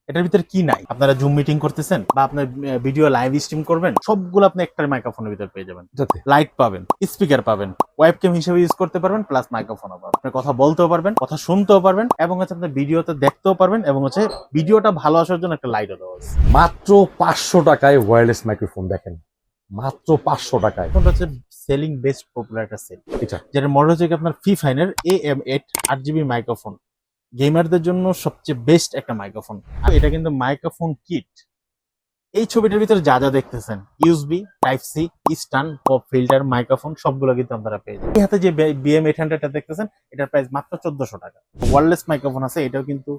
এটার ভিতরে কি নাই? আপনারা জুম মিটিং করতেছেন বা আপনার ভিডিও লাইভ স্ট্রিম করবেন, সবগুলো আপনি একটা মাইক্রোফোনের ভিতর পেয়ে যাবেন। যাতে লাইট পাবেন, স্পিকার পাবেন, ওয়েবক্যাম হিসেবে ইউজ করতে পারবেন, প্লাস মাইক্রোফোনও পাবেন। আপনি কথা বলতেও পারবেন, কথা শুনতেও পারবেন, এবং হচ্ছে আপনার ভিডিওতে দেখতেও পারবেন, এবং হচ্ছে ভিডিওটা ভালো আসার জন্য একটা লাইটও দেওয়া আছে। মাত্র 500 টাকায় ওয়্যারলেস মাইক্রোফোন দেখেন, মাত্র 500 টাকায়। ফোনটা হচ্ছে সেলিং বেস্ট পপুলার একটা সেল, এটা যেটা মডেল হচ্ছে আপনার ফিফাইনের AM8 8GB মাইক্রোফোন। গেমারদের জন্য সবচেয়ে বেস্ট একটা মাইক্রোফোন। এটা কিন্তু মাইক্রোফোন কিট। এই ছবিটার ভিতরে যা যা দেখতেছেন, ইউএসবি, টাইপ সি, স্টান, পপ ফিল্টার, মাইক্রোফোন, সবগুলো কিন্তু আপনারা পেয়ে যাবেন। এই হাতে যে BM800টা দেখতেছেন, এটার প্রাইস মাত্র 1400 টাকা। ওয়্যারলেস মাইক্রোফোন আছে, এটাও কিন্তু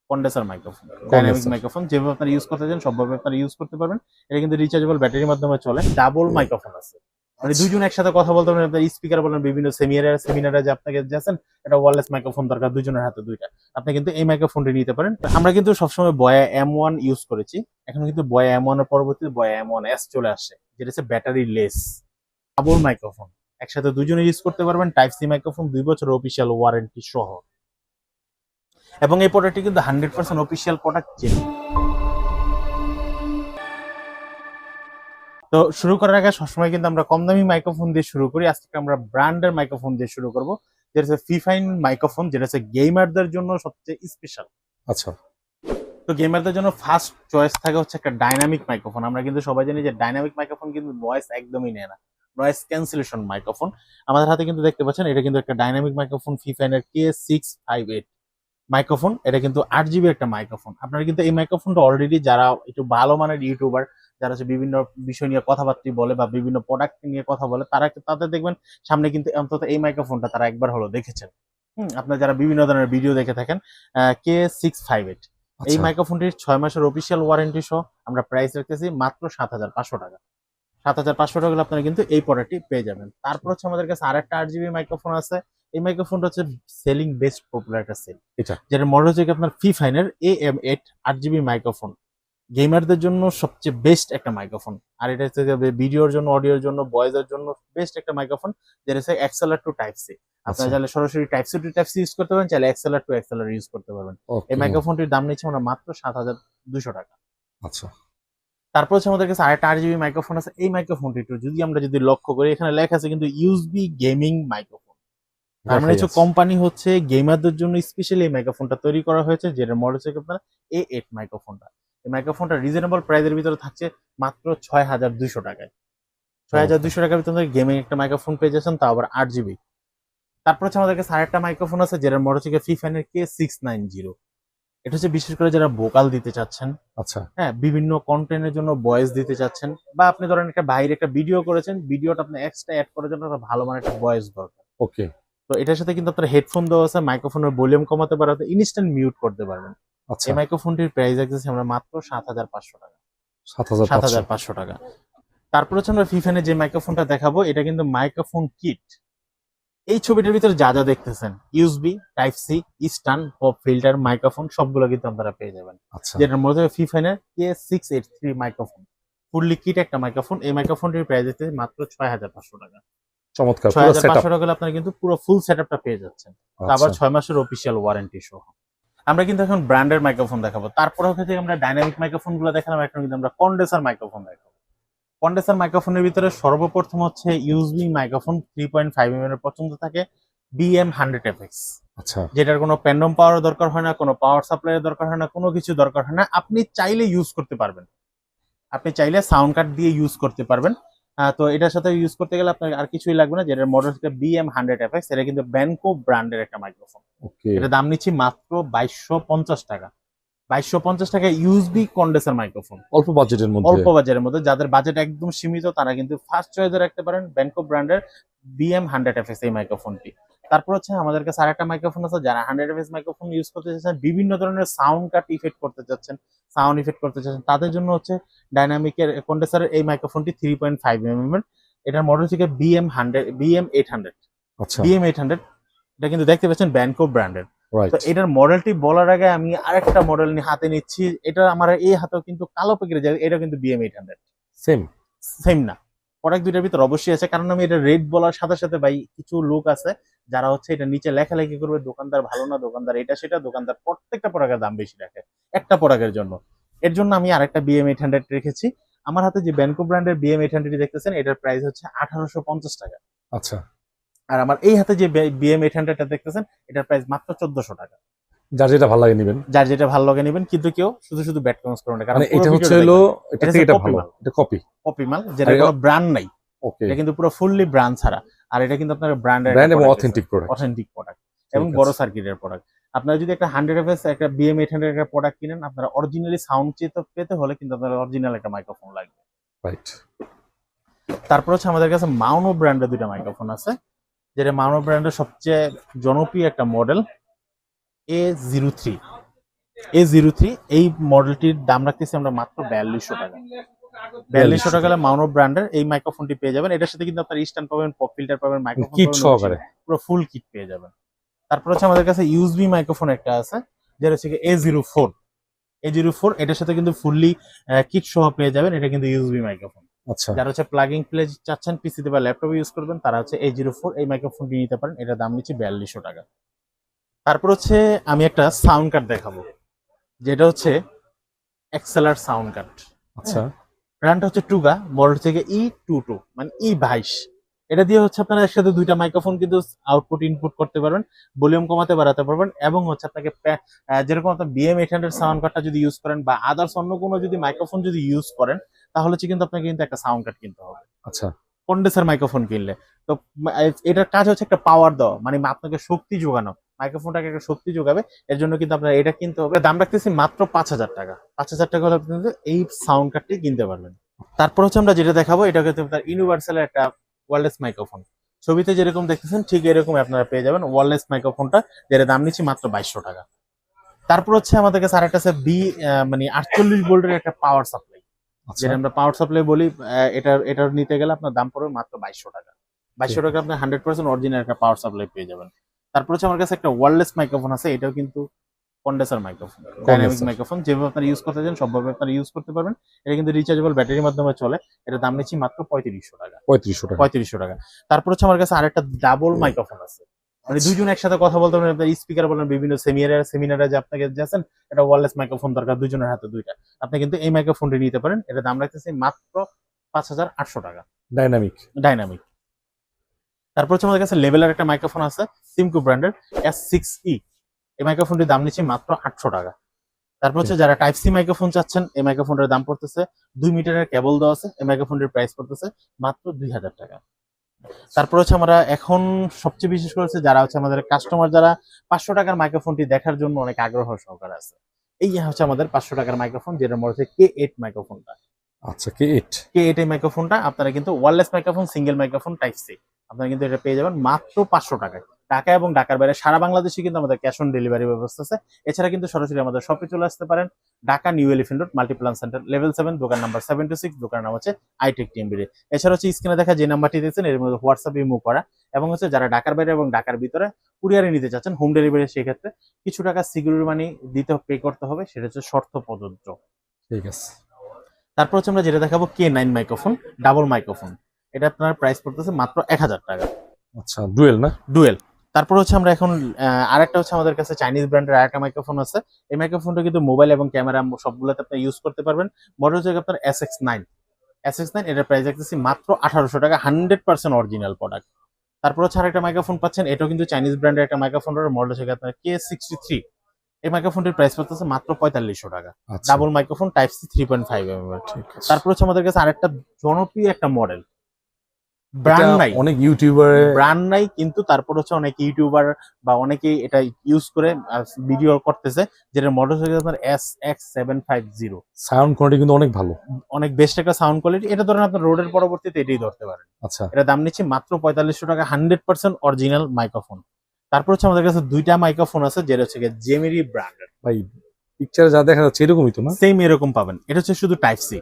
কন্ডেন্সার মাইক্রোফোন, ডাইনামিক মাইক্রোফোন। যেভাবে আপনারা ইউজ করতে চান সবভাবে আপনারা ইউজ করতে পারবেন। এটা কিন্তু রিচার্জেবল ব্যাটারির মাধ্যমে চলে। ডাবল মাইক্রোফোন আছে, মানে দুইজন একসাথে কথা বলতে পারেন। আপনার স্পিকার বলেন, বিভিন্ন সেমিনারে যে আপনাকে যাচ্ছেন, এটা ওয়্যারলেস মাইক্রোফোন দরকার, দুইজনের হাতে দুইটা, আপনি কিন্তু এই মাইক্রোফোনটি নিতে পারেন। আমরা কিন্তু সবসময় বয়া M1 ইউজ করেছি, এখন কিন্তু বয়া M1 এর পরবর্তীতে বয়া M1S চলে আসে, যেটা হচ্ছে ব্যাটারি লেস ডাবল মাইক্রোফোন। একসাথে দুজনে ইউজ করতে পারবেন। টাইপ সি মাইক্রোফোন, 2 বছর অফিসিয়াল ওয়ারেন্টি সহ, এবং এই প্রোডাক্টটি কিন্তু 100% অফিসিয়াল প্রোডাক্ট। তো শুরু করার আগে সবসময় কিন্তু আমরা কম দামি মাইক্রোফোন দিয়ে শুরু করি। আজকে আমরা ব্র্যান্ডের মাইক্রোফোন দিয়ে শুরু করব, যেটা হচ্ছে ফিফাইন মাইক্রোফোন, যেটা হচ্ছে গেমারদের জন্য সবচেয়ে স্পেশাল। আচ্ছা, তো গেমারদের জন্য ফার্স্ট চয়েস থাকে হচ্ছে একটা ডাইনামিক মাইক্রোফোন। আমরা কিন্তু সবাই জানি যে ডাইনামিক মাইক্রোফোন কিন্তু নয়েজ একদমই নেয় না, নয়েজ ক্যান্সেলেশন মাইক্রোফোন। আমাদের হাতে কিন্তু দেখতে পাচ্ছেন, এটা কিন্তু একটা ডাইনামিক মাইক্রোফোন, ফিফাইনের K658 মাইক্রোফোন। এটা কিন্তু 8GB একটা মাইক্রোফোন। আপনারা কিন্তু এই মাইক্রোফোনটা অলরেডি যারা একটু ভালো মানের ইউটিউবার, যারা হচ্ছে বিভিন্ন বিষয় নিয়ে কথাবার্তা বলে বা বিভিন্ন প্রোডাক্ট নিয়ে কথা বলে, তাদের দেখবেন সামনে কিন্তু অন্তত এই মাইক্রোফোনটা তারা একবার হলো দেখেছেন। আপনারা যারা বিভিন্ন ধরনের ভিডিও দেখে থাকেন, K658 এই আচ্ছা, মাইক্রোফোনটির 6 মাসের অফিসিয়াল ওয়ারেন্টি সহ আমরা প্রাইস রাখতেছি মাত্র 7500 টাকা। 7500 টাকা হলে আপনারা কিন্তু এই প্রোডাক্টটি পেয়ে যাবেন। তারপর হচ্ছে আমাদের কাছে আরেকটা 8GB মাইক্রোফোন আছে। এই মাইক্রোফোনটা হচ্ছে সেলিং বেস্ট পপুলার একটা সেল, এটা যেটা মডেল হচ্ছে আপনার ফিফাইনের AM8 8GB মাইক্রোফোন। গেমারদের জন্য সবচেয়ে বেস্ট একটা মাইক্রোফোন। আর এটা হচ্ছে ভিডিওর জন্য, অডিওর জন্য, ভয়েসের জন্য বেস্ট একটা মাইক্রোফোন, যেটা হচ্ছে XLR টু টাইপ সি। আপনারা আচ্ছা, চাইলে সরাসরি type C to type C use করতে পারেন, চাইলে XLR টু XLR ইউজ করতে পারবেন। এই ওকে, মাইক্রোফোনটির দাম নিচ্ছে আমরা মাত্র 7200 টাকা। আচ্ছা, তারপর হচ্ছে আমাদের কাছে আরেকটা 8GB মাইক্রোফোন আছে। এই মাইক্রোফোনটি একটু যদি লক্ষ্য করি, এখানে লেখা আছে কিন্তু ইউএসবি গেমিং মাইক্রোফোন। তার মানে দেখাই হচ্ছে আছে। কোম্পানি হচ্ছে গেমারদের জন্য স্পেশালি এই মাইক্রোফোনটা তৈরি করা হয়েছে, যেটা মডেল হচ্ছে আপনার A8 মাইক্রোফোনটা। এই মাইক্রোফোনটা রিজনেবল প্রাইসের ভিতরে থাকছে মাত্র 6200 টাকায়। চমৎকার। 6200 টাকার ভিতরে গেমিং একটা মাইক্রোফোন পেয়ে যাচ্ছেন, তাও আবার 8GB। তারপর হচ্ছে আমাদের কাছে আরেকটা মাইক্রোফোন আছে, যেটার মডেল হচ্ছে ফিফাইনের K690। এটা হচ্ছে বিশেষ করে যারা ভোকাল দিতে চাচ্ছেন, আচ্ছা, হ্যাঁ, বিভিন্ন কন্টেন্টের জন্য ভয়েস দিতে চাচ্ছেন, বা আপনি ধরেন একটা বাইরে একটা ভিডিও করেছেন, ভিডিওটা আপনি এক্সট্রা অ্যাড করার জন্য একটা ভালো মানের একটা ভয়েস দরকার। ওকে, তো এটার সাথে কিন্তু আপনার হেডফোন দেওয়া আছে, মাইক্রোফোনের ভলিউম কমাতে পারবেন, ইনস্ট্যান্ট মিউট করতে পারবেন। আচ্ছা, এই মাইক্রোফোনটির প্রাইস রাখতেছি আমরা মাত্র 7500 টাকা। 7500। 7500 টাকা। তারপর হচ্ছে আমরা ফিফানে যে মাইক্রোফোনটা দেখাবো, এটা কিন্তু মাইক্রোফোন কিট। এই ছবিটার ভিতরে যা যা দেখতেছেন, ইউএসবি, টাইপ সি, স্টান, পপ ফিল্টার, মাইক্রোফোন, সবগুলো কিন্তু আপনারা পেয়ে যাবেন। আচ্ছা, যেটার মধ্যে ফিফানের K683 মাইক্রোফোন, ফুললি কিট একটা মাইক্রোফোন। এই মাইক্রোফোনটির প্রাইস দিতে মাত্র 6500 টাকা। চমৎকার ছয় পুরো হাজার সেটআপ। পাঁচশো টাকা হলে আপনারা কিন্তু পুরো ফুল সেটআপটা পেয়ে যাচ্ছেন, তা আবার আচ্ছা, 6 মাসের অফিসিয়াল ওয়ারেন্টি সহ। আমরা কিন্তু এখন ব্র্যান্ডের মাইক্রোফোন দেখাবো। তারপরে হচ্ছে আমরা ডাইনামিক মাইক্রোফোন গুলো দেখালাম, এখন কিন্তু আমরা কন্ডেন্সার মাইক্রোফোন দেখাবো। কন্ডেন্সার মাইক্রোফোনের ভিতরে সর্বপ্রথম হচ্ছে ইউএসবি মাইক্রোফোন 3.5 mm এর পছন্দ থাকে, BM100FX, আচ্ছা, যেটার কোনো প্যান্ডম পাওয়ার দরকার হয় না, কোনো পাওয়ার সাপ্লাইয়ের দরকার হয় না, কোনো কিছু দরকার হয় না। আপনি চাইলে ইউজ করতে পারবেন, আপনি চাইলে সাউন্ড কার্ড দিয়ে ইউজ করতে পারবেন। তো এটার সাথে ইউজ করতে গেলে আপনার আর কিছুই লাগবে না। যেটার মডেল হচ্ছে BM100FX, এটা কিন্তু ব্যানকো ব্র্যান্ডের একটা মাইক্রোফোন। ওকে, এটা দাম নিচ্ছি মাত্র 2250 টাকা। 2250 টাকা ইউএসবি কন্ডেন্সার মাইক্রোফোন, অল্প বাজেটের মধ্যে। অল্প বাজারের মধ্যে। যাদের বাজেট একদম সীমিত, তারা কিন্তু ফার্স্ট চয়েসে রাখতে পারেন ব্যানকো ব্র্যান্ডের BM100FX এই মাইক্রোফোনটি। তারপর হচ্ছে আমাদের কাছে আরেকটা মাইক্রোফোন আছে, যারা 100FX মাইক্রোফোন ইউজ করতে চাচ্ছেন, বিভিন্ন ধরনের সাউন্ড কাট ইফেক্ট করতে চাচ্ছেন, সাউন্ড ইফেক্ট করতে চাচ্ছেন, তাদের জন্য হচ্ছে ডাইনামিকের কন্ডেন্সারের এই মাইক্রোফোনটি 3.5 mm এর। এটার মডেল হচ্ছে BM800। আচ্ছা, BM800 এটা কিন্তু দেখতে পাচ্ছেন ব্যানকো ব্র্যান্ডের। তো রাইট, এটার মডেলটি বলার আগে আমি আরেকটা মডেল হাতে নিচ্ছি। এটা আমার এই হাতেও কিন্তু কালো প্যাকেটে যায়, এটা কিন্তু BM800। সেম, সেম না, প্রোডাক্ট দুইটার ভিতর অবশ্যই আছে, কারণ আমি এটা রেড বলার সাথে সাথে ভাই কিছু লোক আছে যারা হচ্ছে এটা নিচে লেখালেখি করবে দোকানদার ভালো না, দোকানদার এটা সেটা, দোকানদার প্রত্যেকটা প্রোডাক্টের দাম বেশি রাখে একটা প্রোডাক্টের জন্য। এর জন্য আমি আরেকটা BM800 রেখেছি। আমার হাতে যে ব্যানকো ব্র্যান্ডের BM800 দেখতেছেন, এটার প্রাইস হচ্ছে 1850 টাকা। আচ্ছা, আর আমার এই হাতে যে BM800 দেখতেছেন, এটার প্রাইস মাত্র 1400 টাকা। যার যেটা ভালো লাগে নিবেন। যার যেটা ভালো লাগে নেবেন, কিন্তু কেউ শুধু শুধু ব্যাট কমেন্টস করবেন না, কারণ মানে পুরো এটা হচ্ছে ভিডিওটা হলো দেখবেন। এটা এটা থেকে হচ্ছে এটা কপি ভালো, মাল, এটা কপি। কপি মাল, যেটা আর কোনো ব্র্যান্ড নাই। ওকে, এটা কিন্তু পুরো ফুললি ব্র্যান্ড ছাড়া। আর এটা কিন্তু আপনার ব্র্যান্ডের ব্র্যান্ড এবং অথেন্টিক প্রোডাক্ট। অথেন্টিক প্রোডাক্ট ঠিক এবং আছে। বড় সার্কিটের প্রোডাক্ট। আপনারা যদি একটা 100 একটা BM800 একটা প্রোডাক্ট কিনেন, আপনারা অরিজিনালি সাউন্ড পেতে হলে কিন্তু আপনার অরিজিনাল একটা মাইক্রোফোন লাগবে। রাইট। তারপর হচ্ছে আমাদের কাছে মাউনো ব্র্যান্ডের দুইটা মাইক্রোফোন আছে, যেটা মাউনো ব্র্যান্ডের সবচেয়ে জনপ্রিয় একটা মডেল A03। A03 এই মডেলটির দাম রাখতেছি আমরা মাত্র 4200 টাকা। 4200 টাকা মাউনো ব্র্যান্ডের এই মাইক্রোফোনটি পেয়ে যাবেন। এটার সাথে কিন্তু আপনার স্ট্যান্ড পাবেন, পপ ফিল্টার পাবেন, মাইক্রোফোন কিট সহকারে পুরো ফুল কিট পেয়ে যাবেন। তারপর হচ্ছে আমাদের কাছে USB মাইক্রোফোন একটা আছে, যেটা হচ্ছে A04। A04 এটার সাথে কিন্তু ফুললি কিট সহ পেয়ে যাবেন। এটা কিন্তু USB মাইক্রোফোন। আচ্ছা, যারা হচ্ছে প্লাগিং প্লে চাচ্ছেন পিসিতে বা ল্যাপটপে ইউজ করবেন, তারা হচ্ছে A04 এই মাইক্রোফোনটি নিতে পারেন। এটার দাম নিচ্ছে 4200 টাকা। তারপর হচ্ছে আমি একটা সাউন্ড কার্ড দেখাবো, যেটা হচ্ছে এক্সেলার সাউন্ড কার্ড। আচ্ছা, ব্র্যান্ডটা হচ্ছে টুগা, মডেল থেকে E22 মানে E22। এটা দিয়ে হচ্ছে আপনারা একসাথে দুইটা মাইক্রোফোন কিন্তু আউটপুট ইনপুট করতে পারবেন, ভলিউম কমাতে বাড়াতে পারবেন, এবং হচ্ছে আপনাকে যেরকম আপনার BM800 সাউন্ড কার্ডটা যদি ইউজ করেন বা আদার্স অন্য কোনো যদি মাইক্রোফোন যদি ইউজ করেন, তাহলে হচ্ছে কিন্তু আপনাকে কিন্তু একটা সাউন্ড কার্ড কিনতে হবে আচ্ছা, কন্ডেন্সার মাইক্রোফোন কিনলে। তো এটার কাজ হচ্ছে একটা পাওয়ার দেওয়া, মানে আপনাকে শক্তি যোগানো, মাইক্রোফোনটাকে একটা শক্তি যোগাবে। এর জন্য কিন্তু আপনার এটা কিনতে হবে। দাম রাখতেছি মাত্র 5000 টাকা। 5000 টাকা হলে আপনি কিন্তু এই সাউন্ড কার্ডটি কিনতে পারবেন। তারপর হচ্ছে আমরা যেটা দেখাবো, এটা হচ্ছে আপনার ইউনিভার্সালের একটা ওয়্যারলেস মাইক্রোফোন। ছবিতে যেরকম দেখতেছেন ঠিক এরকম আপনারা পেয়ে যাবেন ওয়্যারলেস মাইক্রোফোনটা, যেটা দাম নিচ্ছি মাত্র 2200 টাকা। তারপর হচ্ছে আমাদের কাছে আরেকটা আছে মানে 48 ভোল্টের একটা পাওয়ার সাপ্লাই, আচ্ছা, যেটা আমরা পাওয়ার সাপ্লাই বলি। এটার নিতে গেলে আপনার দাম পড়বে মাত্র 2200 টাকা। 2200 টাকা আপনি 100% অরিজিনাল একটা পাওয়ার সাপ্লাই পেয়ে যাবেন। তারপর হচ্ছে আমার কাছে একটা ওয়্যারলেস মাইক্রোফোন আছে, এটাও কিন্তু কন্ডেন্সার মাইক্রোফোন, ডাইনামিক মাইক্রোফোন। যেভাবে আপনারা ইউজ করতে চান সবভাবে আপনারা ইউজ করতে পারবেন। এটা কিন্তু রিচার্জেবল ব্যাটারির মাধ্যমে চলে। এটার দাম নিচ্ছি মাত্র 3500 টাকা। 3500 টাকা। 3500 টাকা। তারপর হচ্ছে আমার কাছে আরেকটা ডাবল মাইক্রোফোন আছে, মানে দুইজন একসাথে কথা বলতে পারবেন। আপনার স্পিকার বলেন, বিভিন্ন সেমিনারে যে আপনাকে যাচ্ছেন, এটা ওয়্যারলেস মাইক্রোফোন দরকার, দুইজনের হাতে দুইটা, আপনি কিন্তু এই মাইক্রোফোনটি নিতে পারেন। এটা দাম রাখতেছি মাত্র 5800 টাকা। ডাইনামিক। ডাইনামিক। তারপর হচ্ছে আমাদের কাছে লেভেলের একটা মাইক্রোফোন আছে, সিমকো ব্র্যান্ডের S6E। এই মাইক্রোফোনটির দাম নিচ্ছে মাত্র 800 টাকা। তারপর হচ্ছে যারা টাইপ সি মাইক্রোফোন চাচ্ছেন, এই মাইক্রোফোনটার দাম পড়তেছে 2 মিটারের কেবল দেওয়া আছে। এই মাইক্রোফোনটির প্রাইস পড়তেছে মাত্র 2000 টাকা। তারপর হচ্ছে আমরা এখন সবচেয়ে বিশেষ করে হচ্ছে যারা হচ্ছে আমাদের কাস্টমার, যারা 500 টাকার মাইক্রোফোনটি দেখার জন্য অনেক আগ্রহ সহকারে আছে, এই হচ্ছে আমাদের 500 টাকার মাইক্রোফোন, যেটার মধ্যে K8 মাইক্রোফোনটা। আচ্ছা, K8। K8 এই মাইক্রোফোনটা আপনারা কিন্তু wireless microphone, single microphone type C, আপনারা কিন্তু এটা পেয়ে যাবেন মাত্র 500 টাকায়। ঢাকা এবং ঢাকার বাইরে সারা বাংলাদেশে কিন্তু আমাদের ক্যাশ অন ডেলিভারি ব্যবস্থা আছে। এছাড়া কিন্তু সরাসরি আমাদের শপে চলে আসতে পারেন, Dhaka new elephant road Multiplan centre level 7, দোকান নাম্বার 726, দোকানের নাম হচ্ছে আইটেক টিএমবি। এছাড়া হচ্ছে স্ক্রিনে দেখা যে নাম্বারটি দিয়েছেন, এর মধ্যে হোয়াটসঅ্যাপ ইমো করা, এবং হচ্ছে যারা ঢাকার বাইরে এবং ঢাকার ভিতরে কুরিয়ারে নিতে চাচ্ছেন হোম ডেলিভারি, সেক্ষেত্রে কিছু টাকা সিকিউরিটি মানি পে করতে হবে, সেটা হচ্ছে শর্ত প্রযোজ্য। ঠিক আছে। তারপর হচ্ছে আমরা যেটা দেখাবো K9 মাইক্রোফোন, ডাবল মাইক্রোফোন। এটা আপনার প্রাইস পড়তেছে মাত্র 1000 টাকা। আচ্ছা, ডুয়েল না? ডুয়েল। তারপর হচ্ছে আমরা এখন আরেকটা হচ্ছে আমাদের কাছে চাইনিজ ব্র্যান্ডের আরেকটা মাইক্রোফোন আছে। এই মাইক্রোফোনটা কিন্তু মোবাইল এবং ক্যামেরা সবগুলোতে আপনি ইউজ করতে পারবেন। মডেল হচ্ছে আপনার SX9। SX9 এটার প্রাইস রাখতেছি মাত্র 1800 টাকা, 100% অরিজিনাল প্রোডাক্ট। তারপর হচ্ছে আরেকটা মাইক্রোফোন পাচ্ছেন, এটাও কিন্তু চাইনিজ ব্র্যান্ডের একটা মাইক্রোফোন, মডেল হচ্ছে আপনার K63। এই মাইক্রোফোনটির প্রাইস পড়তেছে মাত্র 4500 টাকা। আচ্ছা, double microphone type C 3.5 mm। ঠিক আছে। তারপর হচ্ছে আমাদের কাছে আরেকটা জনপ্রিয় একটা মডেল, ব্র্যান্ড নাই, অনেক ইউটিউবারে ব্র্যান্ড নাই, কিন্তু তারপর হচ্ছে অনেক ইউটিউবার বা অনেকেই এটা ইউজ করে ভিডিও করতেছে, যেটার মডেল হচ্ছে আপনার SX750। সাউন্ড কোয়ালিটি কিন্তু অনেক ভালো। অনেক বেস্ট একটা সাউন্ড কোয়ালিটি। এটা ধরেন আপনার রোডের পরবর্তীতে এটাই ধরতে পারেন। আচ্ছা, এটা দাম নিচ্ছে মাত্র 4500 টাকা, 100% অরিজিনাল মাইক্রোফোন। তারপর হচ্ছে আমাদের কাছে দুইটা মাইক্রোফোন আছে, যেটা হচ্ছে জেমিরি ব্র্যান্ডের। ভাই পিকচারে যা দেখা যাচ্ছে এরকমই তো না? সেম এরকম পাবেন। এটা হচ্ছে শুধু টাইপ সি।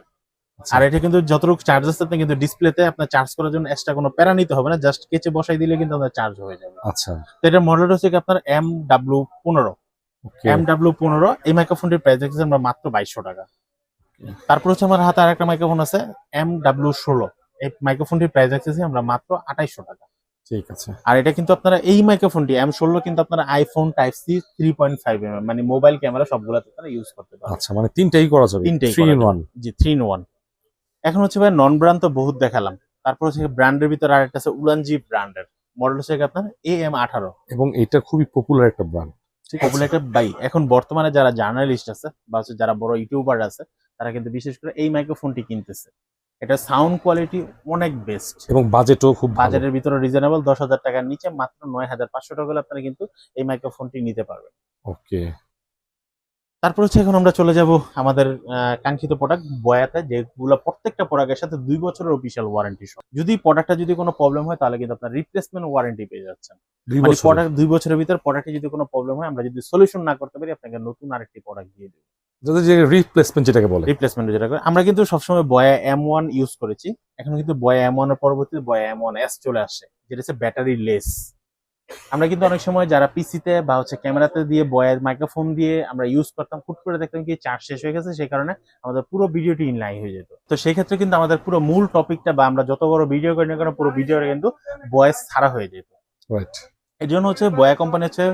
আচ্ছা, আর এটা কিন্তু যতটুকু চার্জ আছে আপনি কিন্তু ডিসপ্লেতে আপনার চার্জ করার জন্য এক্সট্রা কোনো প্যারা নিতে হবে না, জাস্ট কেচে বসাই দিলে কিন্তু আপনার চার্জ হয়ে যাবে। আচ্ছা, তো এটার মডেল হচ্ছে কি আপনার MW15। ওকে, MW15 এই মাইক্রোফোনটির প্রাইস দেখতেছি আমরা মাত্র 2200 টাকা। তারপর হচ্ছে আমার হাতে আরেকটা মাইক্রোফোন আছে MW16। এই মাইক্রোফোনটির প্রাইস দেখতেছি আমরা মাত্র 2800 টাকা। ঠিক আছে। আর এটা কিন্তু আপনারা এই মাইক্রোফোনটি M16 কিন্তু আপনারা আইফোন টাইপ সি 3.5 মানে মোবাইল ক্যামেরা সবগুলোতে আপনারা ইউজ করতে পারবেন। আচ্ছা, মানে তিনটাই করা যাবে, তিনটেই 3 করা in যাবে। 1। জি 3 in 1। এখন হচ্ছে ভাই নন ব্র্যান্ড তো বহুত দেখালাম, তারপর হচ্ছে ব্র্যান্ডের ভিতরে আরেকটা আছে উলানজি ব্র্যান্ডের মডেল হচ্ছে আপনার AM18। এবং এটা খুবই পপুলার একটা ব্র্যান্ড। ঠিক আছে। পপুলার একটা বাই। এখন বর্তমানে যারা জার্নালিস্ট আছে বা হচ্ছে যারা বড় ইউটিউবার আছে তারা কিন্তু বিশেষ করে এই মাইক্রোফোনটি কিনতেছে। এটা সাউন্ড কোয়ালিটি অনেক বেস্ট এবং বাজেটও খুব ভালো। বাজারের ভিতরে রিজনেবল 10,000 টাকার নিচে মাত্র 9,500 টাকা হলে আপনারা কিন্তু এই মাইক্রোফোনটি নিতে পারবেন। ওকে। তারপর হচ্ছে এখন আমরা চলে যাব আমাদের কাঙ্ক্ষিত প্রোডাক্ট বয়াতে, যেগুলো প্রত্যেকটা প্রোডাক্টের সাথে 2 বছরের অফিশিয়াল ওয়ারেন্টি সহ। যদি প্রোডাক্টটা যদি কোনো প্রবলেম হয় তাহলে কিন্তু আপনার রিপ্লেসমেন্ট ওয়ারেন্টি পেয়ে যাচ্ছেন। 2 মানে বছর। প্রোডাক্ট 2 বছরের ভিতর প্রোডাক্টে যদি কোনো প্রবলেম হয় আমরা যদি সলিউশন না করতে পারি আপনাকে নতুন আরেকটি প্রোডাক্ট দিয়ে দেব। যদি যে রিপ্লেসমেন্ট যেটাকে বলে। রিপ্লেসমেন্ট যেটা করে আমরা কিন্তু সবসময় বয়া M1 ইউজ করেছি। এখন কিন্তু বয়া M1 এর পরবর্তীতে বয়া M1S চলে আসে, যেটা হচ্ছে ব্যাটারি লেস। আমরা কিন্তু অনেক সময় যারা পিসিতে বা হচ্ছে ক্যামেরাতে দিয়ে বয়ের মাইক্রোফোন দিয়ে আমরা ইউজ করতাম, হুট করে দেখতাম কি চার্জ শেষ হয়ে গেছে, সেই কারণে আমাদের পুরো ভিডিওটি ইনলাইন হয়ে যেত। তো সেই ক্ষেত্রে কিন্তু আমাদের পুরো মূল টপিকটা বা আমরা যত বড় ভিডিও করি না কেন পুরো ভিডিওটা কিন্তু ভয়েস ছাড়া হয়ে যেত। রাইট। এর জন্য হচ্ছে বয়া কোম্পানি হচ্ছে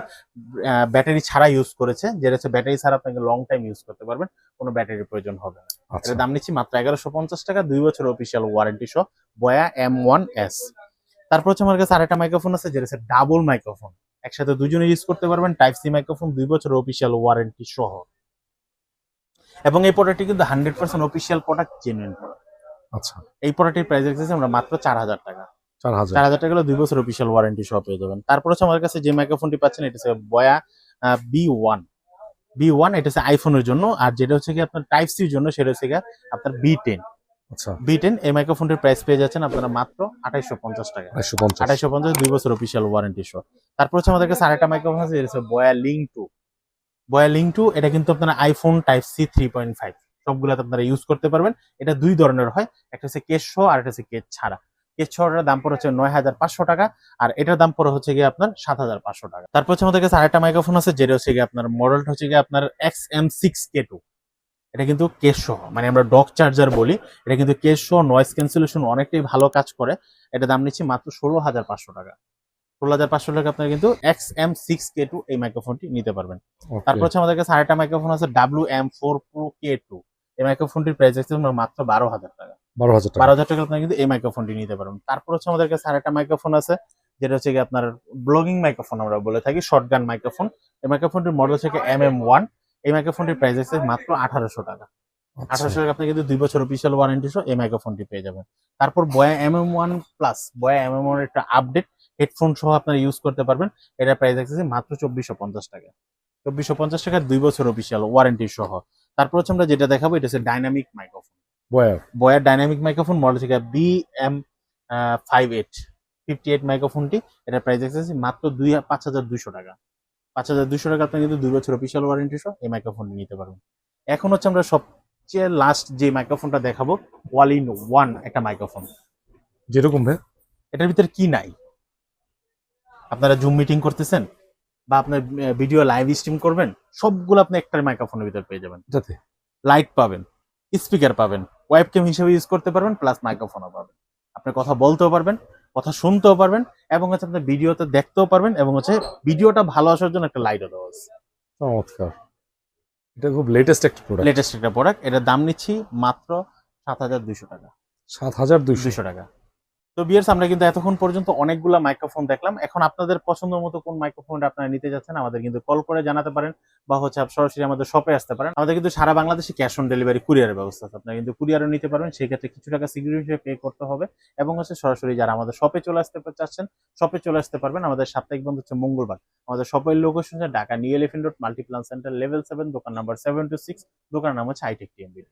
ব্যাটারি ছাড়া ইউজ করেছে, যেটা হচ্ছে ব্যাটারি ছাড়া আপনাকে লং টাইম ইউজ করতে পারবেন, কোনো ব্যাটারির প্রয়োজন হবে না। আচ্ছা। এর দাম নিচ্ছি মাত্র 1150 টাকা, 2 বছর অফিসিয়াল ওয়ারেন্টি সহ বয়া M1S। তারপর হচ্ছে আমার কাছে আরেকটা মাইক্রোফোন আছে যেটা হচ্ছে ডাবল মাইক্রোফোন, একসাথে দুজনে ইউজ করতে পারবেন, টাইপ সি মাইক্রোফোন, 2 বছর অফিসিয়াল ওয়ারেন্টি সহ। এবং এই প্রোডাক্টটি কিন্তু 100% অফিসিয়াল প্রোডাক্ট, জেনুইন প্রোডাক্ট। আচ্ছা। এই প্রোডাক্টের প্রাইস রেখেছি আমরা মাত্র 4,000 টাকা। 4000। 4,000 টাকা হলে 2 বছর অফিসিয়াল ওয়ারেন্টি সহ পেয়ে যাবেন। তারপর হচ্ছে আমার কাছে যে মাইক্রোফোনটি পাচ্ছেন এটা হচ্ছে বয়া B1। এটা হচ্ছে আইফোনের জন্য, আর যেটা হচ্ছে কি আপনার টাইপ সির জন্য সেটা হচ্ছে কি আপনার B10। আচ্ছা। B10 এই মাইক্রোফোনটির প্রাইস পেয়ে যাচ্ছেন আপনারা মাত্র 2850 টাকা। 250। 2850, 2 বছর অফিসিয়াল ওয়ারেন্টি সহ। তারপর হচ্ছে আমাদের কাছে আরেকটা মাইক্রোফোন আছে যেটা হচ্ছে বয়া লিঙ্ক 2। বয়া লিঙ্ক 2 এটা কিন্তু আপনারা আইফোন টাইপ সি 3.5 সবগুলোতে আপনারা ইউজ করতে পারবেন। এটা দুই ধরনের হয়, একটা হচ্ছে কেস সহ আর একটা হচ্ছে কেস ছাড়া। কেস ছাড়ার দাম পড়ে হচ্ছে 9,500 টাকা, আর এটার দাম পড়ে হচ্ছে গিয়ে আপনার 7,500 টাকা। তারপর হচ্ছে আমাদের কাছে আরেকটা মাইক্রোফোন আছে যেটা হচ্ছে গিয়ে আপনার মডেলটা হচ্ছে গিয়ে আপনার XM6K2। এটা কিন্তু কেস সহ, মানে আমরা ডক চার্জার বলি, এটা কিন্তু কেস সহ নয়েজ ক্যান্সেলেশন অনেকটাই ভালো কাজ করে। এটা দাম নিচ্ছি মাত্র 16,500 টাকা। 16,500 টাকা আপনারা কিন্তু XM6K2 এই মাইক্রোফোনটি নিতে পারবেন। তারপর হচ্ছে আমাদের কাছে আরেকটা মাইক্রোফোন আছে WM4 Pro K2। এই মাইক্রোফোনটির প্রাইস আছে মাত্র 12,000 টাকা। 12,000 টাকা। 12,000 টাকা আপনারা কিন্তু এই মাইক্রোফোনটি নিতে পারবেন। তারপর হচ্ছে আমাদের কাছে আরেকটা মাইক্রোফোন আছে যেটা হচ্ছে কি আপনার ব্লগিং মাইক্রোফোন আমরা বলে থাকি, শর্টগান মাইক্রোফোন। এই মাইক্রোফোনটির মডেল হচ্ছে MM1। এই মাইক্রোফোনটির প্রাইস আছে মাত্র 1,800 টাকা। 1,800 টাকা আপনি কিন্তু 2 বছর অফিসিয়াল ওয়ারেন্টি সহ এই মাইক্রোফোনটি পেয়ে যাবেন। তারপর বয়া MM1 প্লাস, বয়া MM1 এর একটা আপডেট হেডফোন সহ আপনারা ইউজ করতে পারবেন। এটার প্রাইস আছে মাত্র 2,450 টাকা। 2,450 টাকা 2 বছর অফিসিয়াল ওয়ারেন্টি সহ। তারপর হচ্ছে আমরা যেটা দেখাবো এটা হচ্ছে dynamic microphone. Boya dynamic microphone model থেকে BM58 মাইক্রোফোনটি, এটার প্রাইস আছে মাত্র 5,200 টাকা। 5,200 টাকা আপনি কিন্তু 2 বছর অফিসিয়াল ওয়ারেন্টি সহ এই মাইক্রোফোনটি নিতে পারবেন। এখন হচ্ছে আমরা সবচেয়ে লাস্ট যে মাইক্রোফোনটা দেখাবো, অল ইন ওয়ান একটা মাইক্রোফোন। যেরকম ভাই, এটার ভিতরে কি নাই, আপনারা জুম মিটিং করতেছেন বা আপনার ভিডিও লাইভ স্ট্রিম করবেন, সবগুলো আপনি একটা মাইক্রোফোনের ভিতরে পেয়ে যাবেন। যাতে লাইট পাবেন, স্পিকার পাবেন, ওয়েবক্যাম হিসেবে ইউজ করতে পারবেন, প্লাস মাইক্রোফোনও পাবেন। আপনি কথা বলতেও পারবেন, কথা শুনতেও পারবেন, এবং হচ্ছে আপনি ভিডিওতে দেখতেও পারবেন, এবং হচ্ছে ভিডিওটা ভালো আসার জন্য একটা লাইটও দেওয়া আছে। চমৎকার। এটা খুব লেটেস্ট একটা প্রোডাক্ট। লেটেস্ট একটা প্রোডাক্ট। এটার দাম নিচ্ছি মাত্র 7,200 টাকা। 7,200 টাকা। তো ভিউয়ার্স, আমরা কিন্তু এতক্ষণ পর্যন্ত অনেকগুলা মাইক্রোফোন দেখলাম। এখন আপনাদের পছন্দের মতো কোন মাইক্রোফোনটা আপনারা নিতে যাচ্ছেন আমাদের কিন্তু কল করে জানাতে পারেন, বা হচ্ছে সরাসরি আমাদের শপে আসতে পারেন। আমাদের কিন্তু সারা বাংলাদেশে ক্যাশ অন ডেলিভারি কুরিয়ারের ব্যবস্থা আছে, আপনারা কিন্তু কুরিয়ারও নিতে পারবেন। সেই ক্ষেত্রে কিছু টাকা সিকিউরিটি হিসেবে পে করতে হবে, এবং হচ্ছে সরাসরি যারা আমাদের শপে চলে আসতে চাচ্ছেন শপে চলে আসতে পারবেন। আমাদের সাপ্তাহিক বন্ধ হচ্ছে মঙ্গলবার। আমাদের শপের লোকেশন হচ্ছে Dhaka new elephant road, Multiplan centre, level 7, দোকান নাম্বার 726। দোকানের নাম হচ্ছে হাইটেক টিএমবি।